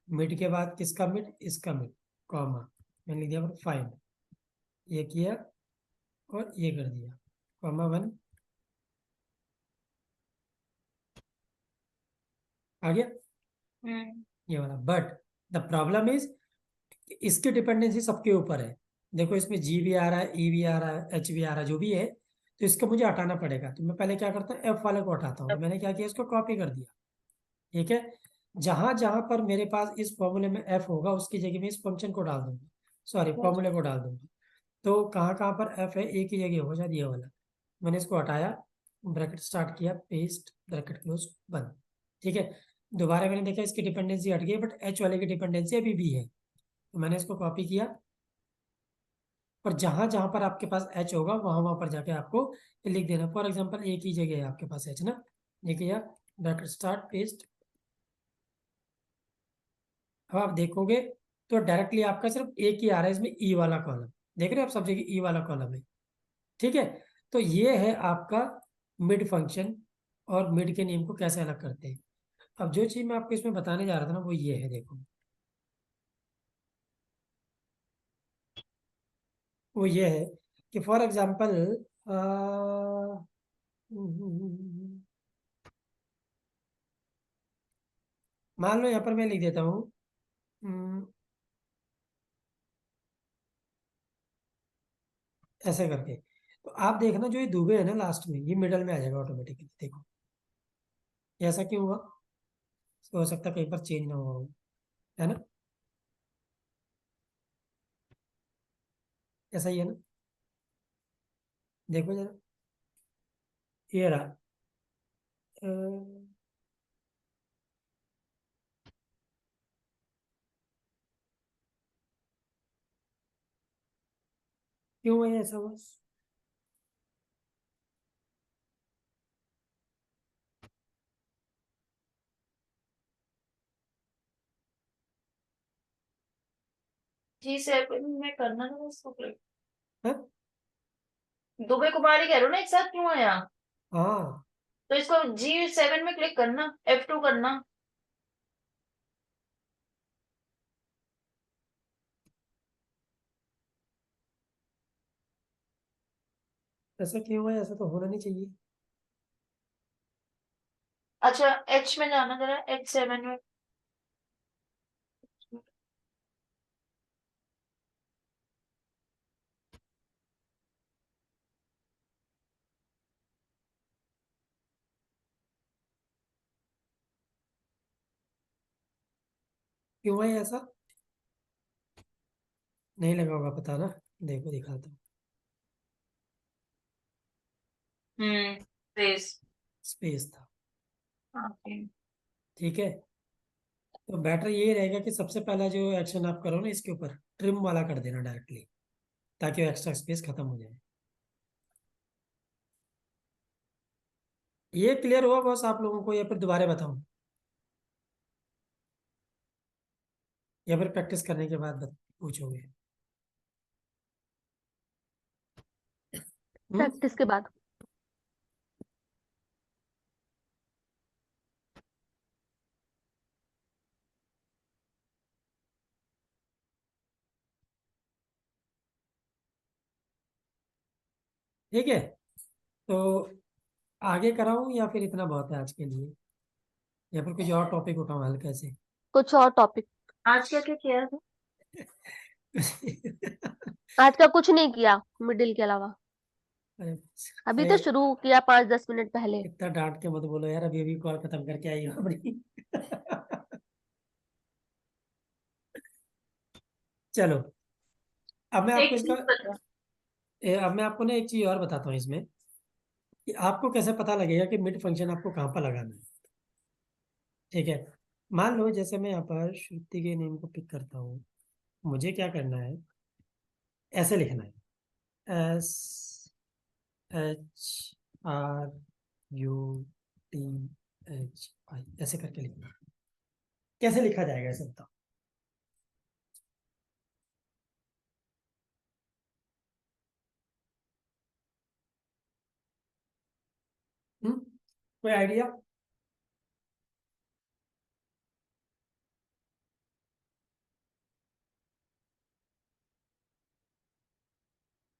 मिड के बाद किसका मिड, इसका मिड, कॉमा, मैंने लिख दिया फाइंड, ये किया और ये कर दिया, कॉमा 1, आ गया ये वाला। बट द प्रॉब्लम इज इसकी डिपेंडेंसी सबके ऊपर है, देखो इसमें जी भी आ रहा है, ई भी आ रहा है, एच भी आ रहा है, जो भी है, तो इसको मुझे हटाना पड़ेगा। तो मैं पहले क्या करता हूँ, एफ वाले को हटाता हूँ, तो मैंने क्या किया, इसको कॉपी कर दिया, ठीक है। जहां जहां पर मेरे पास इस फॉर्मूले में एफ होगा उसकी जगह में इस फंक्शन को डाल दूंगा, सॉरी फॉर्मूले को डाल दूंगा। तो कहाँ कहाँ पर एफ है, एक ही जगह होगा शायद, ये वाला, मैंने इसको हटाया, ब्रैकेट स्टार्ट किया, पेस्ट, ब्रैकेट क्लोज, बंद, ठीक है। दोबारा मैंने देखा इसकी डिपेंडेंसी हट गई, बट एच वाले की डिपेंडेंसी अभी भी है, तो मैंने इसको कॉपी किया, और जहां जहां पर आपके पास एच होगा वहां वहां पर जाके आपको ये लिख देना। फॉर एग्जांपल एक ही जगह है आपके पास एच ना, ये किया, ब्रैकेट स्टार्ट, पेस्ट। अब आप देखोगे तो डायरेक्टली आपका सिर्फ एक ही आ रहा है इसमें, ई वाला कॉलम, देख रहे हो आप सब जगह ई वाला कॉलम है, ठीक है। तो ये है आपका मिड फंक्शन, और मिड के नेम को कैसे अलग करते हैं। अब जो चीज मैं आपको इसमें बताने जा रहा था ना वो ये है, देखो वो ये है कि फॉर एग्जाम्पल मान लो यहाँ पर मैं लिख देता हूँ, ऐसे करके, तो आप देखना जो ये दुबे है ना लास्ट में, ये मिडल में आ जाएगा ऑटोमेटिकली। देखो ये ऐसा क्यों हुआ, हो सकता है कहीं पर चेंज ना हुआ हो, है ना? ऐसा ही है ना? देखो जरा, ये रहा। अ, क्यों हुआ ये ऐसा हुआ? G7 में करना था उसको क्लिक। हाँ दुबे कुमारी कह रहे हो ना, एक साथ क्यों आया? हाँ, तो इसको G7 में क्लिक करना, F2 करना। ऐसा क्यों हुआ? ऐसा तो होना नहीं चाहिए। अच्छा, H में जाना जरा, H7 में। क्यों हुआ ये ऐसा? नहीं लगा होगा पता ना। देखो दिखाता हूँ। स्पेस। स्पेस था। ओके। ठीक है, तो बेटर ये रहेगा कि सबसे पहला जो एक्शन आप करो ना, इसके ऊपर ट्रिम वाला कर देना डायरेक्टली, ताकि वो एक्स्ट्रा स्पेस खत्म हो जाए। ये क्लियर हुआ बस आप लोगों को, या फिर दोबारा बताऊं, या फिर प्रैक्टिस करने के बाद पूछोगे? हम्म। प्रैक्टिस के बाद। ठीक है, तो आगे कराऊं या फिर इतना बहुत है आज के लिए, या फिर कुछ और टॉपिक उठाऊं हल्के से? कुछ और टॉपिक। आज क्या क्या किया था? आज का कुछ नहीं किया मिडिल के अलावा। अरे अभी तो अरे, शुरू किया 5-10 मिनट पहले। इतना डांट के मत बोलो यार, अभी अभी कॉल खत्म करके आई हो अपनी। चलो, अब मैं आपको एक इसका चीज बता। अब मैं आपको ना एक चीज और बताता हूँ इसमें, कि आपको कैसे पता लगेगा कि मिड फंक्शन आपको कहाँ पर लगाना है। ठीक है, मान लो जैसे मैं यहाँ पर श्रुति के नेम को पिक करता हूँ, मुझे क्या करना है, ऐसे लिखना है, SHRUTHI, ऐसे करके लिखना है। कैसे लिखा जाएगा ऐसे बताओ? कोई आइडिया?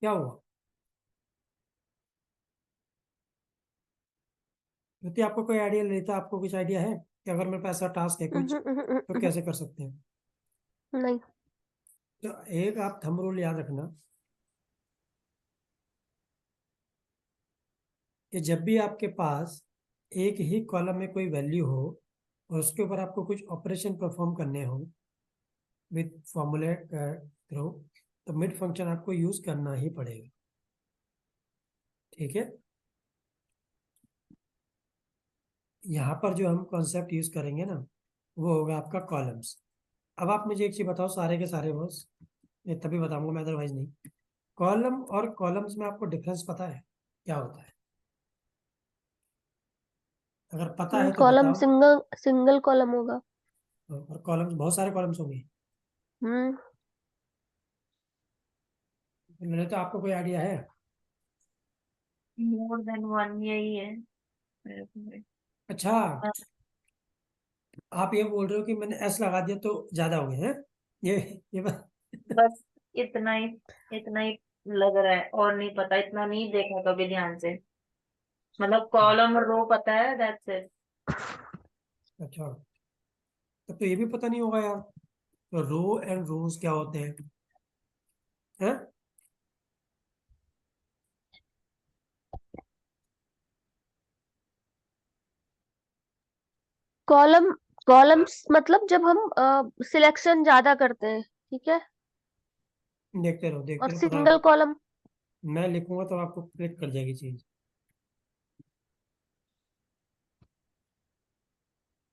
क्या हुआ? श्रुति आपको कोई आइडिया लेता, आपको कुछ आइडिया है कि अगर मेरे पास ऐसा टास्क है कुछ, तो कैसे कर सकते हैं? नहीं। तो एक आप थंब रूल याद रखना, कि जब भी आपके पास एक ही कॉलम में कोई वैल्यू हो और उसके ऊपर आपको कुछ ऑपरेशन परफॉर्म करने हो विथ फॉर्मूले थ्रू, तो मिड फंक्शन आपको यूज करना ही पड़ेगा। ठीक है, यहाँ पर जो हम कॉन्सेप्ट यूज करेंगे ना, वो होगा आपका कॉलम्स। अब आप मुझे एक चीज बताओ, सारे के सारे बॉस, ये तभी बताऊंगा मैं, अदरवाइज नहीं। कॉलम और कॉलम्स में आपको डिफरेंस पता है क्या होता है? अगर पता है तो कॉलम बताओ। सिंगल सिंगल कॉलम होगा। और कॉलम्स बहुत सारे कॉलम्स होंगे, हम्म। मैंने तो आपको कोई आइडिया है? मोर देन वन यही है मेरे को भी। अच्छा, आप ये बोल रहे हो कि मैंने एस लगा दिया तो ज्यादा हो गए हैं? ये ये बात। बस इतना ही, इतना ही लग रहा है, और नहीं पता, इतना नहीं देखा कभी ध्यान से। मतलब कॉलम और रो पता है, दैट्स इट। अच्छा, तब तो ये भी पता नहीं होगा यार, तो रो एंड रोज क्या होते हैं? हैं? कॉलम कॉलम्स मतलब जब हम सिलेक्शन ज्यादा करते हैं, ठीक है, देखते रहो और पता सिंगल कॉलम। मैं लिखूंगा तो आपको क्लिक कर जाएगी चीज,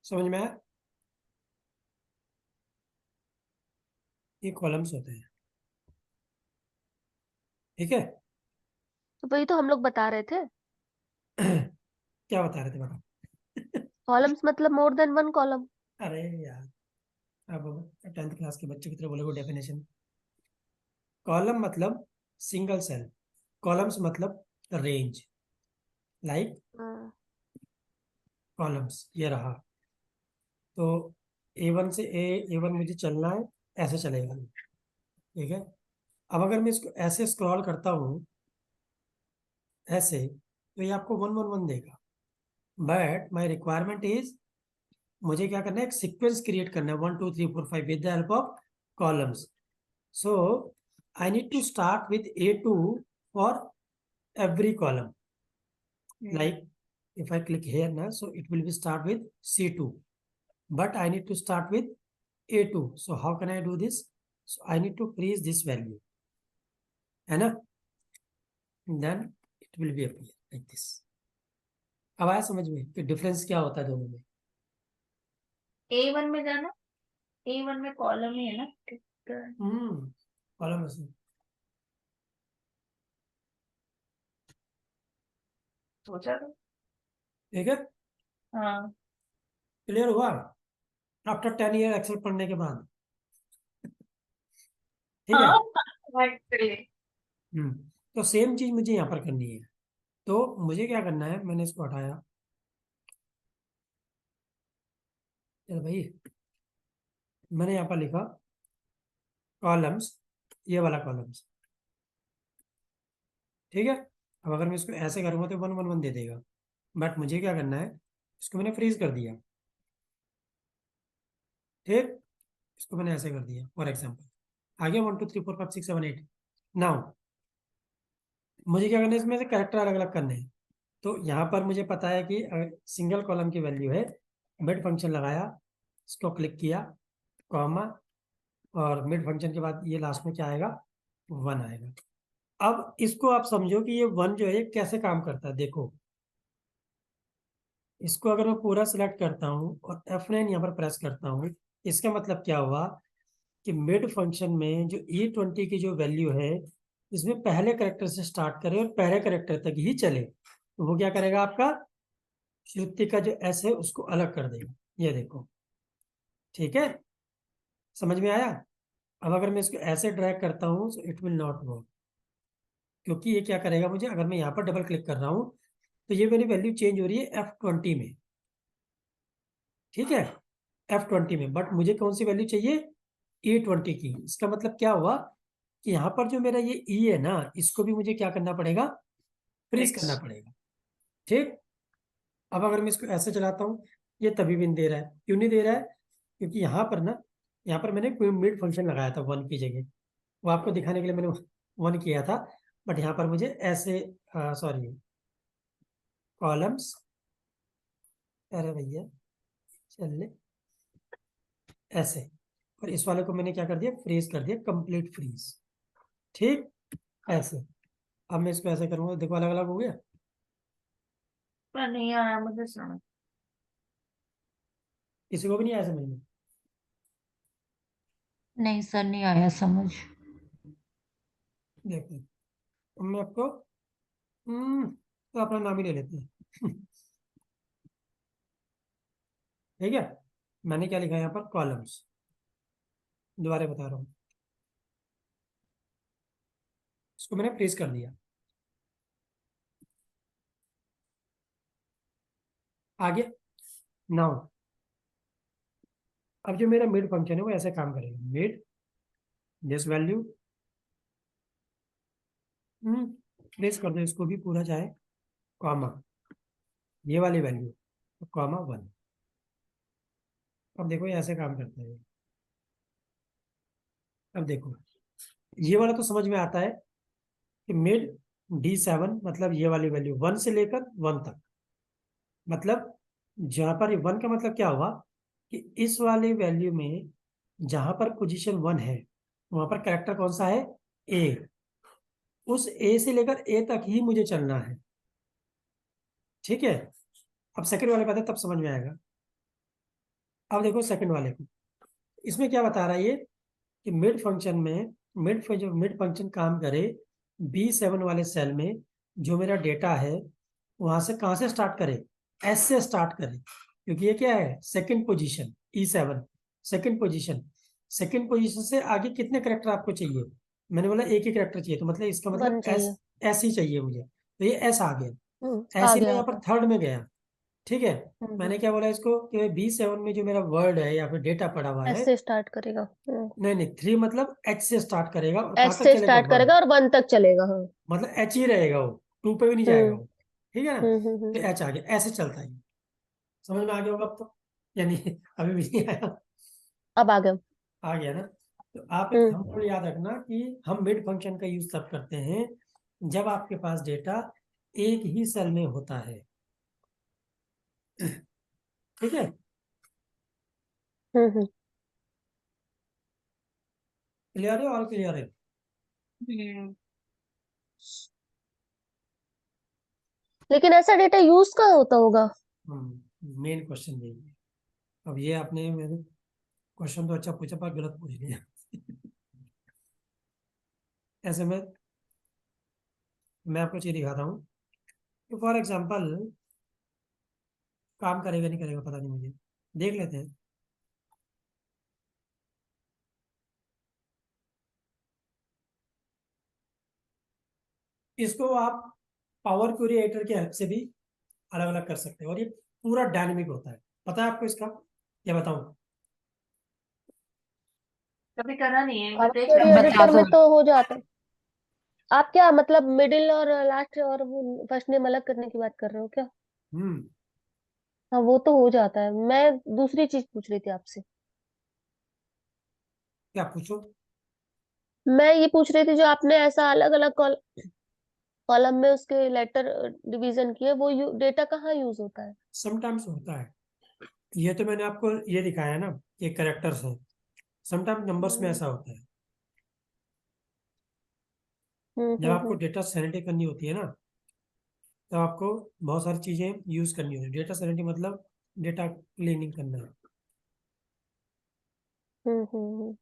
समझ में आया? ये कॉलम्स होते हैं, ठीक है। तो वही तो हम लोग बता रहे थे, क्या बता रहे थे बता। कॉलम्स मतलब मोर देन वन कॉलम। अरे यार, अब 10th क्लास के बच्चे की तरह बोलोगे डेफिनेशन। कॉलम मतलब सिंगल सेल, कॉलम्स मतलब रेंज, लाइक कॉलम्स ये रहा। तो A1 से A1 मुझे चलना है, ऐसे चलेगा, ठीक है। अब अगर मैं इसको ऐसे स्क्रॉल करता हूँ ऐसे, तो ये आपको 111 देगा, बट माई रिक्वायरमेंट इज, मुझे क्या करना है, एक सीक्वेंस क्रिएट करना है 1 2 3 4 5 with the help of columns. So I need to start with A2 for every column, like if I click here now, so it will be start with C2, but I need to start with A2. So how can I do this? So I need to freeze this value, है ना, then it will be appear like this. अब आया समझ में कि डिफरेंस क्या होता है दोनों में? A1 में जाना, A1 में कॉलम ही है ना, ठीक है। कॉलम में सोचा तो। ठीक है, हाँ क्लियर हुआ आफ्टर 10 ईयर एक्सेल पढ़ने के बाद? ठीक है। हाँ actually। तो सेम चीज मुझे यहाँ पर करनी है, तो मुझे क्या करना है, मैंने इसको हटाया, चल भाई, मैंने यहाँ पर लिखा कॉलम्स, ये वाला कॉलम्स, ठीक है। अब अगर मैं इसको ऐसे करूँगा तो 111 दे देगा, बट मुझे क्या करना है, इसको मैंने फ्रीज कर दिया, ठीक, इसको मैंने ऐसे कर दिया फॉर एग्जाम्पल, आगे 1 2 3 4 5 6 7 8। नाउ मुझे क्या करना है, इसमें से कैरेक्टर अलग अलग करने हैं। तो यहाँ पर मुझे पता है कि सिंगल कॉलम की वैल्यू है, मिड फंक्शन लगाया, इसको क्लिक किया, कॉमा, और मिड फंक्शन के बाद ये लास्ट में क्या आएगा, 1 आएगा। अब इसको आप समझो कि ये 1 जो है ये कैसे काम करता है, देखो इसको अगर मैं पूरा सिलेक्ट करता हूँ और F9 यहाँ पर प्रेस करता हूँ, इसका मतलब क्या हुआ कि मिड फंक्शन में जो E20 की जो वैल्यू है, इसमें पहले करेक्टर से स्टार्ट करे और पहले करेक्टर तक ही चले, तो वो क्या करेगा, आपका श्रुति का जो S है उसको अलग कर देगा, ये देखो, ठीक है, समझ में आया? अब अगर मैं इसको ऐसे ड्रैग करता हूँ तो इट विल नॉट वर्क, क्योंकि ये क्या करेगा, मुझे अगर मैं यहाँ पर डबल क्लिक कर रहा हूँ तो ये मेरी वैल्यू चेंज हो रही है F20 में, ठीक है, F20 में, बट मुझे कौन सी वैल्यू चाहिए, E20 की। इसका मतलब क्या हुआ कि यहाँ पर जो मेरा ये E है ना, इसको भी मुझे क्या करना पड़ेगा, फ्रीज करना पड़ेगा, ठीक। अब अगर मैं इसको ऐसे चलाता हूँ, ये तभी भी नहीं दे रहा है, क्यों नहीं दे रहा है, क्योंकि यहाँ पर ना, यहाँ पर मैंने कोई मिड फंक्शन लगाया था 1 की जगह, वो आपको दिखाने के लिए मैंने 1 किया था, बट यहाँ पर मुझे ऐसे, सॉरी, कॉलम्स, अरे भैया चल ले, ऐसे, और इस वाले को मैंने क्या कर दिया, फ्रीज कर दिया, कंप्लीट फ्रीज, ठीक, ऐसे। अब मैं इसको ऐसे करूंगा, देखो अलग अलग हो गया, पर नहीं आया मुझे समझ। किसी को भी नहीं आया समझ में? नहीं सर, नहीं आया समझ। देखो, अब मैं आपको तो अपना नाम ही ले लेते हैं। ठीक है, मैंने क्या लिखा है यहाँ पर, कॉलम्स, दोबारा बता रहा हूँ, इसको मैंने फ्रीज कर दिया, आगे। नाउ अब जो मेरा मिड फंक्शन है वो ऐसे काम करेगा, मिड दिस वैल्यू, फ्रीज कर दो इसको भी पूरा, चाहे कॉमा, ये वाली वैल्यू, तो कॉमा 1। अब देखो ये ऐसे काम करता है, अब देखो ये वाला तो समझ में आता है कि मिड D7 मतलब ये वाली वैल्यू 1 से लेकर 1 तक, मतलब जहां पर 1 का मतलब क्या हुआ कि इस वाले वैल्यू में जहां पर पोजीशन 1 है वहां पर कैरेक्टर कौन सा है, ए। उस ए से लेकर ए तक ही मुझे चलना है, ठीक है। अब सेकंड वाले पता तब समझ में आएगा। अब देखो सेकंड वाले को, इसमें क्या बता रहा है ये कि मिड फंक्शन में मिड फंक्शन काम करे B7 वाले सेल में, जो मेरा डेटा है वहां से कहाँ से स्टार्ट करे, एस से स्टार्ट करे, क्योंकि ये क्या है second position E7, second position. Second position से आगे कितने करेक्टर आपको चाहिए, मैंने बोला एक ही करेक्टर चाहिए, तो मतलब इसका 1 मतलब एस, चाहिए। एस ही चाहिए मुझे, तो ये एस आ गया। आ ऐसे में गया यहाँ आ पर गया। थर्ड में गया, ठीक है। हम्म। मैंने क्या बोला इसको कि B7 में जो मेरा वर्ड है या फिर डेटा पड़ा हुआ एस है, से स्टार्ट करेगा। नहीं नहीं 3 मतलब H से स्टार्ट करेगा और कहाँ एस तक से चलेगा, स्टार्ट 1, करेगा और 1 तक चलेगा। हाँ। मतलब H ही रहेगा वो, 2 पे भी नहीं जाएगा हम्म वो, ठीक है ना। हम्म। तो H आ गया, ऐसे चलता है ये। समझ में आ गया होगा अब तो, यानी अभी भी नहीं आया, अब आ गया। आ गया ना। तो आप एक हम्म हमको याद रखना कि हम मिड फंक्शन का यूज तब करते हैं जब आपके पास डेटा एक ही सेल में होता है, ठीक है। हम्म। क्लियर है और क्लियर है। हम्म। लेकिन ऐसा डेटा यूज कहाँ होता होगा? मेन क्वेश्चन यही है। अब ये आपने मेरे क्वेश्चन तो अच्छा पूछा पर गलत पूछ लिया। ऐसे में मैं आपको चीज दिखाता हूँ कि फॉर एग्जाम्पल काम करेगा नहीं करेगा पता नहीं मुझे, देख लेते हैं। इसको आप पावर क्वेरी एडिटर की हेल्प से भी अलग अलग कर सकते हो और ये पूरा डायनेमिक होता है, पता है आपको इसका, या बताऊं। कभी करा नहीं है, पावर मैं देख क्वेरी रहा बता एडिटर दो। में तो हो जाता है। आप क्या मतलब मिडिल और लास्ट और वो फर्स्ट नेम अलग करने की बात कर रहे हो क्या? हम्म हाँ, वो तो हो जाता है। मैं दूसरी चीज पूछ रही थी आपसे। क्या पूछो। मैं ये पूछ रही थी जो आपने ऐसा अलग अलग कॉलम में उसके लेटर डिवीजन किए, वो डेटा कहाँ यूज होता है? समटाइम्स होता है, ये तो मैंने आपको ये दिखाया ना, ये कैरेक्टर्स हैं। समटाइम्स नंबर्स में हम्म ऐसा होता है, हम्म जब हम्म आपको हम्म डेटा सैनिटी करनी होती है ना, तो आपको बहुत सारी चीजें यूज करनी होती है। डेटा सैनिटी मतलब डेटा क्लीनिंग करना है, हम्म।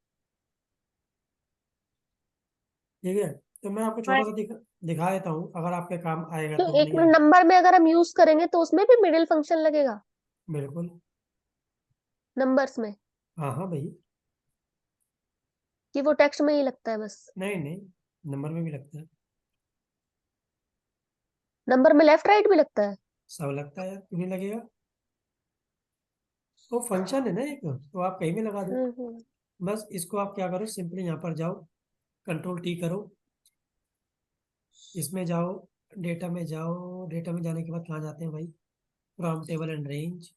ठीक है। तो मैं आपको छोटा हूँ। सा दिखा देता हूँ, अगर आपके काम आएगा तो तो, एक नहीं मिनट, आएगा। नंबर में अगर हम यूज करेंगे तो उसमें भी मिडिल फंक्शन लगेगा बिल्कुल। नंबर्स में? हाँ हाँ भाई। कि वो टेक्स्ट में ही लगता है बस? नहीं नहीं, नंबर में भी लगता है, नंबर में लेफ्ट राइट भी लगता है? सब लगता है यार, क्यों नहीं लगेगा। वो फंक्शन है ना एक, तो आप कहीं भी लगा दो। हम्म। बस इसको आप क्या करो, सिंपली यहाँ पर जाओ, कंट्रोल T करो, इसमें जाओ, डेटा में जाओ। डेटा में जाने के बाद कहाँ जाते हैं भाई, फ्रॉम टेबल एंड रेंज।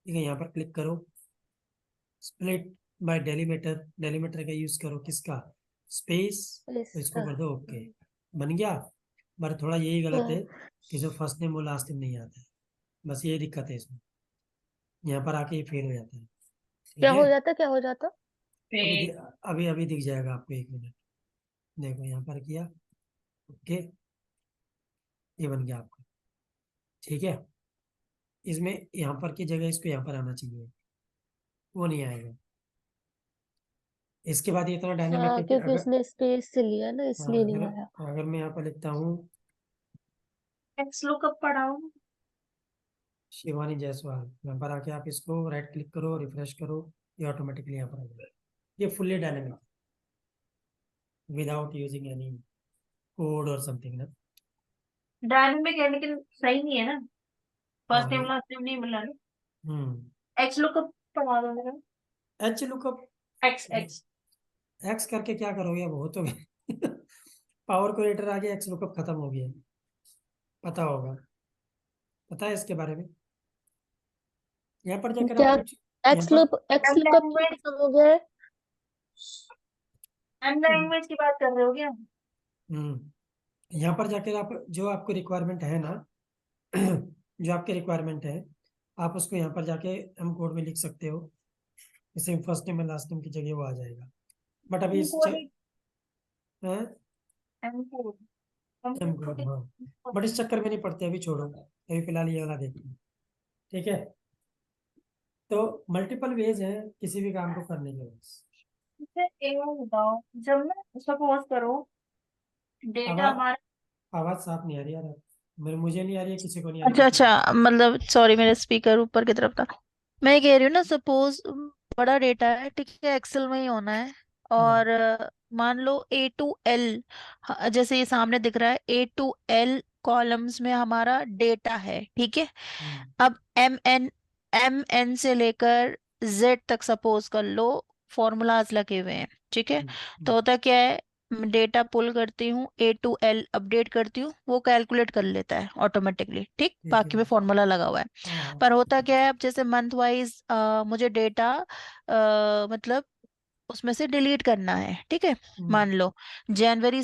ठीक है, यहाँ पर क्लिक करो, स्प्लिट बाय डेलीमीटर। डेलीमीटर का यूज करो किसका, स्पेस। तो इसको इसका। कर दो ओके, बन गया। पर थोड़ा यही गलत है हाँ। कि जो फर्स्ट नेम वो लास्ट नेम नहीं आता है, बस ये दिक्कत है इसमें, यहाँ पर आके ये फेल हो जाता है, ठीक क्या है। हो जाता, क्या हो जाता? अभी फिर अभी अभी दिख जाएगा आपको, 1 मिनट। देखो यहाँ पर किया, ओके, ये बन गया आपका, ठीक है। इसमें यहाँ पर की जगह इसको यहाँ पर आना चाहिए, वो नहीं आएगा। इसके बाद ये इतना डायनेमिक हाँ, है कि क्योंकि अगर, उसने स्पेस से लिया ना, हाँ, इसलिए अगर नहीं आया। अगर मैं यहाँ पर लिखता हूँ एक्स लुकअप पढ़ाओ। शिवानी जायसवाल, यहाँ पर आके आप इसको राइट क्लिक करो, रिफ्रेश करो, ये ऑटोमेटिकली यहाँ पर आ जाएगा। ये fully dynamic, without using any code और समथिंग ना। डायनेमिक है लेकिन सही नहीं है ना, हाँ फर्स्ट नेम लास्ट नेम नहीं मिला ना। हम्म। एक्स लुकअप पढ़ा दो मेरा। H lookup, x x. X करके क्या करोगे, अब हो तो गया। पावर क्वेरेटर आगे एक्स लुकअप खत्म हो गया, पता होगा, पता है इसके बारे में। यहाँ पर जाकर आप क्या? कुछ, यहाँ पर एक्स एम लुकअप क्यों लैंग्वेज, खत्म हो गया है? एम लैंग्वेज की बात कर रहे हो क्या? यहाँ पर जाकर आप जो आपको रिक्वायरमेंट है ना जो आपकी रिक्वायरमेंट है आप उसको यहाँ पर जाके एम कोड में लिख सकते हो, जैसे फर्स्ट नेम और लास्ट नेम की जगह वो आ जाएगा। बट अभी इस एम कोड एम कोड, हाँ, बट इस चक्कर में नहीं पड़ते, अभी छोड़ो, अभी फिलहाल ये वाला देखते हैं। ठीक है, तो मल्टीपल वेज है किसी भी काम को करने के। बस एक बात बताओ, जब ना सपोज करो डेटा आवाज हमारा, आवाज साफ नहीं आ रही यार, मुझे नहीं आ रही है, किसी को नहीं आ रही अच्छा किसी को। अच्छा, मतलब सॉरी, मेरा स्पीकर ऊपर की तरफ था। मैं ये कह रही हूँ ना, सपोज बड़ा डेटा है, ठीक है, एक्सेल में ही होना है, और मान लो A to L, जैसे ये सामने दिख रहा है, A to L कॉलम्स में हमारा डेटा है, ठीक है। हम्म, अब M N से लेकर Z तक सपोज कर लो, फॉर्मूलाज लगे हुए हैं, ठीक है। तो होता क्या है, डेटा पुल करती हूँ, A to L अपडेट करती हूँ, वो कैलकुलेट कर लेता है ऑटोमेटिकली, ठीक, ठीक बाकी है, में फॉर्मूला लगा हुआ है। हाँ पर होता क्या है, अब जैसे मंथ वाइज मुझे डेटा मतलब उसमें से डिलीट करना है, ठीक है। हम्म। मान लो जनवरी